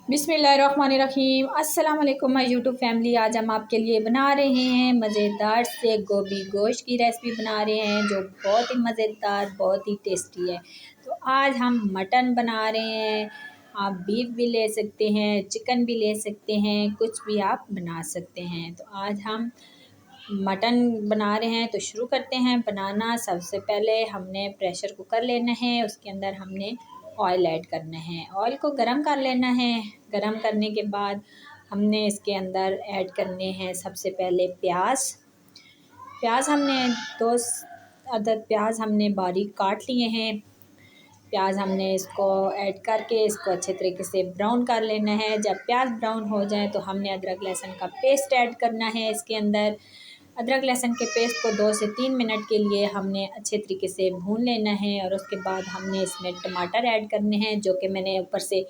बिस्मिल्लाहिर्रहमानिर्रहीम। अस्सलाम वालेकुम माय यूट्यूब फैमिली। आज हम आपके लिए बना रहे हैं मज़ेदार से गोभी गोश्त की रेसिपी बना रहे हैं जो बहुत ही मज़ेदार, बहुत ही टेस्टी है। तो आज हम मटन बना रहे हैं। आप बीफ भी ले सकते हैं, चिकन भी ले सकते हैं, कुछ भी आप बना सकते हैं। तो आज हम मटन बना रहे हैं। तो शुरू करते हैं बनाना। सबसे पहले हमने प्रेशर कुकर लेना है, उसके अंदर हमने ऑयल ऐड करना है। ऑयल को गरम कर लेना है। गरम करने के बाद हमने इसके अंदर ऐड करने हैं सबसे पहले प्याज हमने 2 अदद प्याज हमने बारीक काट लिए हैं। प्याज हमने इसको ऐड करके इसको अच्छे तरीके से ब्राउन कर लेना है। जब प्याज ब्राउन हो जाए तो हमने अदरक लहसुन का पेस्ट ऐड करना है इसके अंदर। अदरक लहसुन के पेस्ट को 2 से 3 मिनट के लिए हमने अच्छे तरीके से भून लेना है। और उसके बाद हमने इसमें टमाटर ऐड करने हैं, जो कि मैंने ऊपर से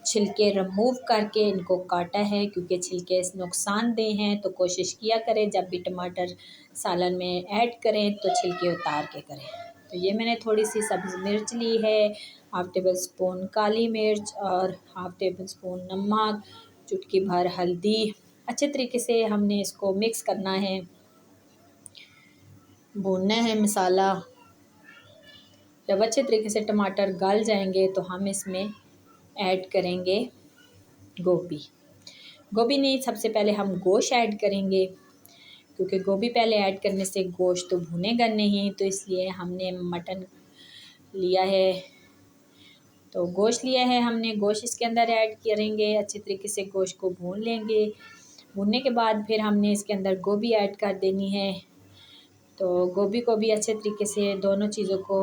छिलके रिमूव करके इनको काटा है, क्योंकि छिलके नुकसानदेह हैं। तो कोशिश किया करें जब भी टमाटर सालन में ऐड करें तो छिलके उतार के करें। तो ये मैंने थोड़ी सी सब्ज़ मिर्च ली है, हाफ़ टेबल स्पून काली मिर्च और हाफ़ टेबल स्पून नमक, चुटकी भर हल्दी। अच्छे तरीके से हमने इसको मिक्स करना है, भूनना है मसाला। जब अच्छे तरीके से टमाटर गल जाएंगे तो हम इसमें ऐड करेंगे गोभी नहीं, सबसे पहले हम गोश्त ऐड करेंगे, क्योंकि गोभी पहले ऐड करने से गोश्त तो भुनेगा नहीं। तो इसलिए हमने मटन लिया है, तो गोश्त लिया है हमने, गोश्त इसके अंदर ऐड करेंगे। अच्छे तरीके से गोश्त को भून लेंगे। भूनने के बाद फिर हमने इसके अंदर गोभी ऐड कर देनी है। तो गोभी को भी अच्छे तरीके से दोनों चीज़ों को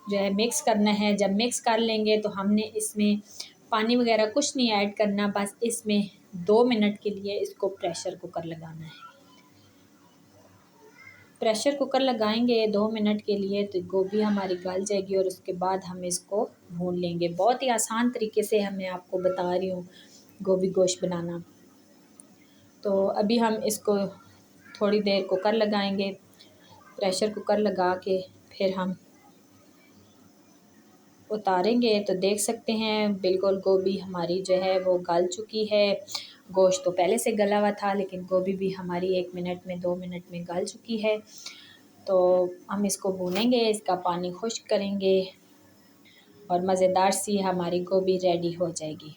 जो है मिक्स करना है। जब मिक्स कर लेंगे तो हमने इसमें पानी वगैरह कुछ नहीं ऐड करना, बस इसमें 2 मिनट के लिए इसको प्रेशर कुकर लगाना है। प्रेशर कुकर लगाएंगे 2 मिनट के लिए तो गोभी हमारी गल जाएगी और उसके बाद हम इसको भून लेंगे। बहुत ही आसान तरीके से मैं आपको बता रही हूँ गोभी गोश्त बनाना। तो अभी हम इसको थोड़ी देर कुकर लगाएंगे, प्रेशर कुकर लगा के फिर हम उतारेंगे। तो देख सकते हैं बिल्कुल गोभी हमारी जो है वो गल चुकी है। गोश्त तो पहले से गला हुआ था, लेकिन गोभी भी हमारी 1 मिनट में 2 मिनट में गल चुकी है। तो हम इसको भूनेंगे, इसका पानी खुश्क करेंगे और मज़ेदार सी हमारी गोभी रेडी हो जाएगी।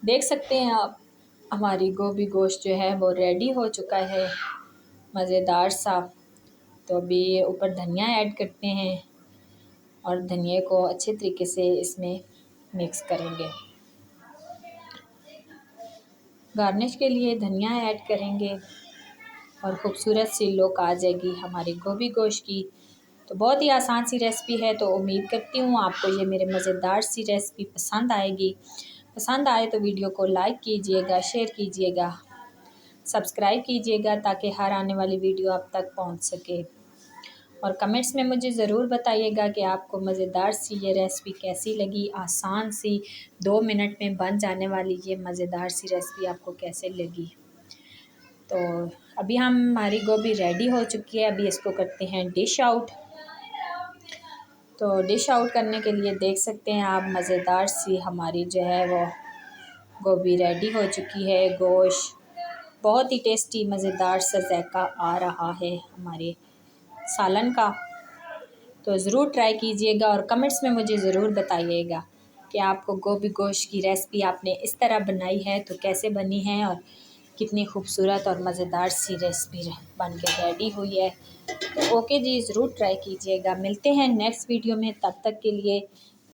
देख सकते हैं आप हमारी गोभी गोश्त जो है वो रेडी हो चुका है, मज़ेदार सा। तो अभी ऊपर धनिया ऐड करते हैं और धनिया को अच्छे तरीके से इसमें मिक्स करेंगे। गार्निश के लिए धनिया ऐड करेंगे और ख़ूबसूरत सी लुक आ जाएगी हमारी गोभी गोश्त की। तो बहुत ही आसान सी रेसिपी है। तो उम्मीद करती हूँ आपको ये मेरे मज़ेदार सी रेसिपी पसंद आएगी। पसंद आए तो वीडियो को लाइक कीजिएगा, शेयर कीजिएगा, सब्सक्राइब कीजिएगा, ताकि हर आने वाली वीडियो आप तक पहुँच सके। और कमेंट्स में मुझे ज़रूर बताइएगा कि आपको मज़ेदार सी ये रेसिपी कैसी लगी। आसान सी 2 मिनट में बन जाने वाली ये मज़ेदार सी रेसिपी आपको कैसे लगी। तो अभी हमारी गोभी रेडी हो चुकी है। अभी इसको करते हैं डिश आउट। तो डिश आउट करने के लिए देख सकते हैं आप मज़ेदार सी हमारी जो है वो गोभी रेडी हो चुकी है। गोश्त बहुत ही टेस्टी मज़ेदार सा जायका आ रहा है हमारे सालन का। तो ज़रूर ट्राई कीजिएगा और कमेंट्स में मुझे ज़रूर बताइएगा कि आपको गोभी गोश्त की रेसिपी आपने इस तरह बनाई है तो कैसे बनी है और कितनी खूबसूरत और मज़ेदार सी रेसिपी बन के रेडी हुई है। तो ओके जी, ज़रूर ट्राई कीजिएगा। मिलते हैं नेक्स्ट वीडियो में, तब तक के लिए